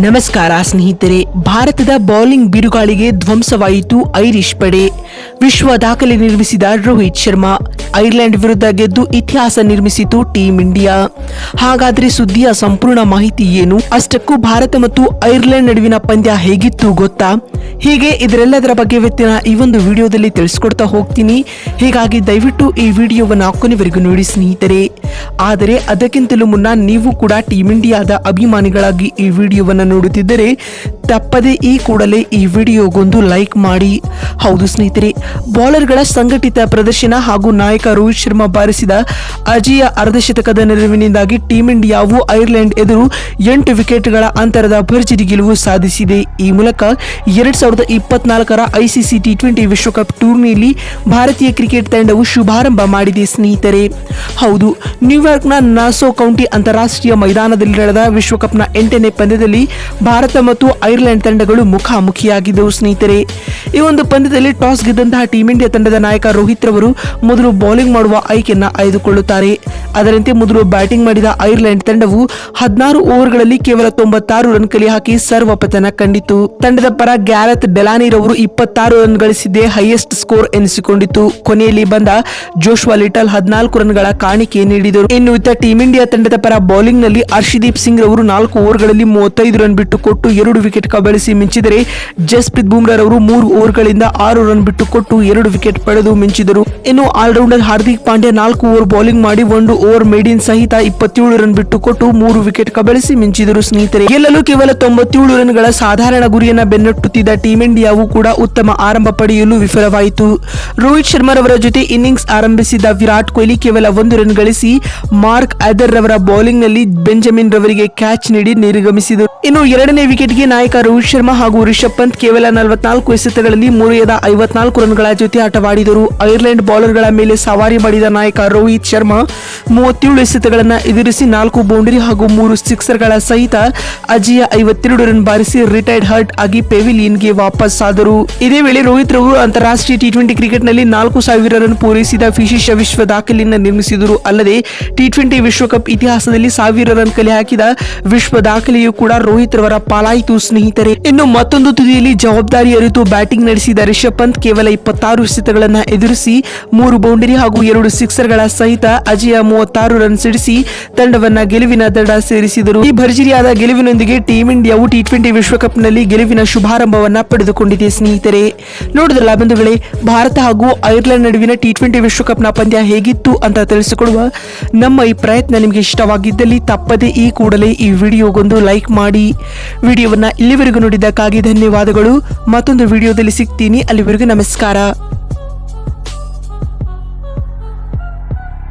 ನಮಸ್ಕಾರ ಸ್ನೇಹಿತರೆ. ಭಾರತದ ಬೌಲಿಂಗ್ ಬಿರುಗಾಳಿಗೆ ಧ್ವಂಸವಾಯಿತು ಐರಿಷ್ ಪಡೆ. ವಿಶ್ವ ದಾಖಲೆ ನಿರ್ಮಿಸಿದ ರೋಹಿತ್ ಶರ್ಮಾ ಐರ್ಲೆಂಡ್ ವಿರುದ್ಧ ಗೆದ್ದು ಇತಿಹಾಸ ನಿರ್ಮಿಸಿತು ಟೀಂ ಇಂಡಿಯಾ. ಹಾಗಾದ್ರೆ ಸುದ್ದಿಯ ಸಂಪೂರ್ಣ ಮಾಹಿತಿ ಏನು? ಅಷ್ಟಕ್ಕೂ ಭಾರತ ಮತ್ತು ಐರ್ಲೆಂಡ್ ನಡುವಿನ ಪಂದ್ಯ ಹೇಗಿತ್ತು ಗೊತ್ತಾ? ಹೀಗೆ ಇದರೆಲ್ಲದರ ಬಗ್ಗೆ ಇವತ್ತಿನ ಈ ಒಂದು ವಿಡಿಯೋದಲ್ಲಿ ತಿಳಿಸ್ಕೊಡ್ತಾ ಹೋಗ್ತೀನಿ. ಹೀಗಾಗಿ ದಯವಿಟ್ಟು ಈ ವಿಡಿಯೋವನ್ನು ಕೊನೆವರೆಗೂ ನೋಡಿ ಸ್ನೇಹಿತರೆ. ಆದರೆ ಅದಕ್ಕಿಂತಲೂ ಮುನ್ನ ನೀವು ಕೂಡ ಟೀಂ ಇಂಡಿಯಾದ ಅಭಿಮಾನಿಗಳಾಗಿ ಈ ವಿಡಿಯೋವನ್ನು ನೋಡುತ್ತಿದ್ದರೆ ತಪ್ಪದೆ ಈ ಕೂಡಲೇ ಈ ವಿಡಿಯೋಗೊಂದು ಲೈಕ್ ಮಾಡಿ. ಹೌದು ಸ್ನೇಹಿತರೆ, ಬೌಲರ್ಗಳ ಸಂಘಟಿತ ಪ್ರದರ್ಶನ ಹಾಗೂ ನಾಯಕ ರೋಹಿತ್ ಶರ್ಮಾ ಬಾರಿಸಿದ ಅಜೇಯ ಅರ್ಧಶತಕದ ನೆರವಿನಿಂದಾಗಿ ಟೀಂ ಇಂಡಿಯಾವು ಐರ್ಲೆಂಡ್ ಎದುರು 8 ವಿಕೆಟ್ಗಳ ಅಂತರದ ಭರ್ಜರಿ ಗೆಲುವು ಸಾಧಿಸಿದೆ. ಈ ಮೂಲಕ 2024ರ ಐಸಿಸಿ ಟಿ20 ವಿಶ್ವಕಪ್ ಟೂರ್ನಿಯಲ್ಲಿ ಭಾರತೀಯ ಕ್ರಿಕೆಟ್ ತಂಡವು ಶುಭಾರಂಭ ಮಾಡಿದೆ ಸ್ನೇಹಿತರೆ. ಹೌದು, ನ್ಯೂಯಾರ್ಕ್ನ ನಾಸೋ ಕೌಂಟಿ ಅಂತಾರಾಷ್ಟ್ರೀಯ ಮೈದಾನದಲ್ಲಿ ನಡೆದ ವಿಶ್ವಕಪ್ನ 8ನೇ ಪಂದ್ಯದಲ್ಲಿ ಭಾರತ ಮತ್ತು ಐರ್ಲೆಂಡ್ ತಂಡಗಳು ಮುಖಾಮುಖಿಯಾಗಿದ್ದವು ಸ್ನೇಹಿತರೆ. ಈ ಒಂದು ಪಂದ್ಯದಲ್ಲಿ ಟಾಸ್ ಗೆದ್ದಂತಹ ಟೀಂ ಇಂಡಿಯಾ ತಂಡದ ನಾಯಕ ರೋಹಿತ್ ರವರು ಮೊದಲು ಬೌಲಿಂಗ್ ಮಾಡುವ ಆಯ್ಕೆಯನ್ನ ಆಯ್ದುಕೊಳ್ಳುತ್ತಾರೆ. ಅದರಂತೆ ಮೊದಲು ಬ್ಯಾಟಿಂಗ್ ಮಾಡಿದ ಐರ್ಲೆಂಡ್ ತಂಡವು 16 ಓವರ್ಗಳಲ್ಲಿ ಕೇವಲ 96 ರನ್ ಕಲೆ ಹಾಕಿ ಸರ್ವಪತನ ಕಂಡಿತು. ತಂಡದ ಪರ ಗ್ಯಾರೆತ್ ಡೆಲಾನಿ ರವರು 26 ರನ್ ಗಳಿಸಿದ್ದೇ ಹೈಯೆಸ್ಟ್ ಸ್ಕೋರ್ ಎನಿಸಿಕೊಂಡಿತು. ಕೊನೆಯಲ್ಲಿ ಬಂದ ಜೋಶ್ವಾ ಲಿಟಲ್ 14 ರನ್ಗಳ ಕಾಣಿಕೆ ನೀಡಿದರು. ಇನ್ನು ಇತ್ತ ಟೀಂ ಇಂಡಿಯಾ ತಂಡದ ಪರ ಬೌಲಿಂಗ್ ನಲ್ಲಿ ಹರ್ಷದೀಪ್ ಸಿಂಗ್ ರವರು 4 ಓವರ್ಗಳಲ್ಲಿ 35 ರನ್ ಬಿಟ್ಟು ಕೊಟ್ಟು 2 ವಿಕೆಟ್ ಕಬಳಿಸಿ ಮಿಂಚಿದರೆ ಜಸ್ಪ್ರೀತ್ ಬುಮ್ರಾ ರವರು 3 ಓವರ್ಗಳಿಂದ 6 ರನ್ ಬಿಟ್ಟು ಕೊಟ್ಟು 2 ವಿಕೆಟ್ ಪಡೆದು ಮಿಂಚಿದರು. ಇನ್ನು all rounder Hardik Pandya 4 over bowling ಮಾಡಿ 1 ಓವರ್ ಮೇಡಿನ್ ಸಹಿತ 27 ರನ್ ಬಿಟ್ಟು ಕೊಟ್ಟು 3 ವಿಕೆಟ್ ಕಬಳಿಸಿ ಮಿಂಚಿದರು ಸ್ನೇಹಿತರೆ. ಗೆಲ್ಲಲು ಕೇವಲ 97 ರನ್ಗಳ ಸಾಧಾರಣ ಗುರಿಯನ್ನ ಬೆನ್ನಟ್ಟುತ್ತಿದ್ದ ಟೀಂ ಇಂಡಿಯಾವು ಕೂಡ ಉತ್ತಮ ಆರಂಭ ಪಡೆಯಲು ವಿಫಲವಾಯಿತು. ರೋಹಿತ್ ಶರ್ಮಾ ರವರ ಜೊತೆ ಇನ್ನಿಂಗ್ಸ್ ಆರಂಭಿಸಿದ ವಿರಾಟ್ ಕೊಹ್ಲಿ ಕೇವಲ 1 ರನ್ ಗಳಿಸಿ ಮಾರ್ಕ್ ಆದರ್ ರವರ ಬೌಲಿಂಗ್ ನಲ್ಲಿ ಬೆಂಜಮಿನ್ ರವರಿಗೆ ಕ್ಯಾಚ್ ನೀಡಿ ನಿರ್ಗಮಿಸಿದರು. ಇನ್ನು 2ನೇ ವಿಕೆಟ್ಗೆ ನಾಯಕ ರೋಹಿತ್ ಶರ್ಮಾ ಹಾಗೂ ರಿಷಬ್ ಪಂತ್ ಕೇವಲ 44 ಎಸೆತಗಳಲ್ಲಿ 54 ರನ್ಗಳ ಜೊತೆ ಆಟವಾಡಿದರು. ಐರ್ಲೆಂಡ್ ಬೌಲರ್ಗಳ ಮೇಲೆ ಸವಾರಿ ಮಾಡಿದ ನಾಯಕ ರೋಹಿತ್ ಶರ್ಮಾ 37 ಎಸೆತಗಳನ್ನು ಎದುರಿಸಿ 4 ಬೌಂಡರಿ ಹಾಗೂ 3 ಸಿಕ್ಸರ್ಗಳ ಸಹಿತ ಅಜೇಯ 52 ರನ್ ಬಾರಿಸಿ ರಿಟೈರ್ಡ್ ಹರ್ಟ್ ಆಗಿ ಪೆವಿಲಿಯನ್ಗೆ ವಾಪಸ್ ಆದರು. ಇದೇ ವೇಳೆ ರೋಹಿತ್ ರವರು ಅಂತಾರಾಷ್ಟ್ರೀಯ ಟಿ20 ಕ್ರಿಕೆಟ್ನಲ್ಲಿ 4000 ರನ್ ಪೂರೈಸಿದ ವಿಶೇಷ ವಿಶ್ವ ದಾಖಲೆಯನ್ನು ನಿರ್ಮಿಸಿದರು. ಅಲ್ಲದೆ ಟಿ20 ವಿಶ್ವಕಪ್ ಇತಿಹಾಸದಲ್ಲಿ 1000 ರನ್ ಕಲೆ ಹಾಕಿದ ವಿಶ್ವ ದಾಖಲೆಯೂ ಕೂಡ ರೋಹಿತ್ ರವರ ಪಾಲಾಯಿತು ಸ್ನೇಹಿತರೆ. ಇನ್ನು ಮತ್ತೊಂದು ತುದಿಯಲ್ಲಿ ಜವಾಬ್ದಾರಿ ಅರಿತು ಬ್ಯಾಟಿಂಗ್ ನಡೆಸಿದ ರಿಷಬ್ ಪಂತ್ ಕೇವಲ 26 ಎಸೆತಗಳನ್ನು ಎದುರಿಸಿ 3 ಬೌಂಡರಿ ಹಾಗೂ 2 ಸಿಕ್ಸರ್ಗಳ ಸಹಿತ ಅಜೇಯ 36 ರನ್ ಸಿಡಿಸಿ ತಂಡವನ್ನ ಗೆಲುವಿನ ದಡ ಸೇರಿಸಿದರು. ಈ ಭರ್ಜರಿಯಾದ ಗೆಲುವಿನೊಂದಿಗೆ ಟೀಂ ಇಂಡಿಯಾವು ಟಿ20 ವಿಶ್ವಕಪ್ನಲ್ಲಿ ಗೆಲುವಿನ ಶುಭಾರಂಭವನ್ನ ಪಡೆದುಕೊಂಡಿದೆ ಸ್ನೇಹಿತರೆ. ನೋಡಿದ್ರಲ್ಲ ಬಂಧುಗಳೇ, ಭಾರತ ಹಾಗೂ ಐರ್ಲೆಂಡ್ ನಡುವಿನ ಟಿ20 ವಿಶ್ವಕಪ್ನ ಪಂದ್ಯ ಹೇಗಿತ್ತು ಅಂತ ತಿಳಿಸಿಕೊಡುವ ನಮ್ಮ ಈ ಪ್ರಯತ್ನ ನಿಮಗೆ ಇಷ್ಟವಾಗಿದ್ದಲ್ಲಿ ತಪ್ಪದೆ ಈ ಕೂಡಲೇ ಈ ವಿಡಿಯೋಗೊಂದು ಲೈಕ್ ಮಾಡಿ. ವಿಡಿಯೋವನ್ನ ಇಲ್ಲಿವರೆಗೂ ನೋಡಿದ್ದಕ್ಕಾಗಿ ಧನ್ಯವಾದಗಳು. ಮತ್ತೊಂದು ವಿಡಿಯೋದಲ್ಲಿ ಸಿಗ್ತೀನಿ. ಅಲ್ಲಿವರೆಗೂ ನಮಸ್ಕಾರ.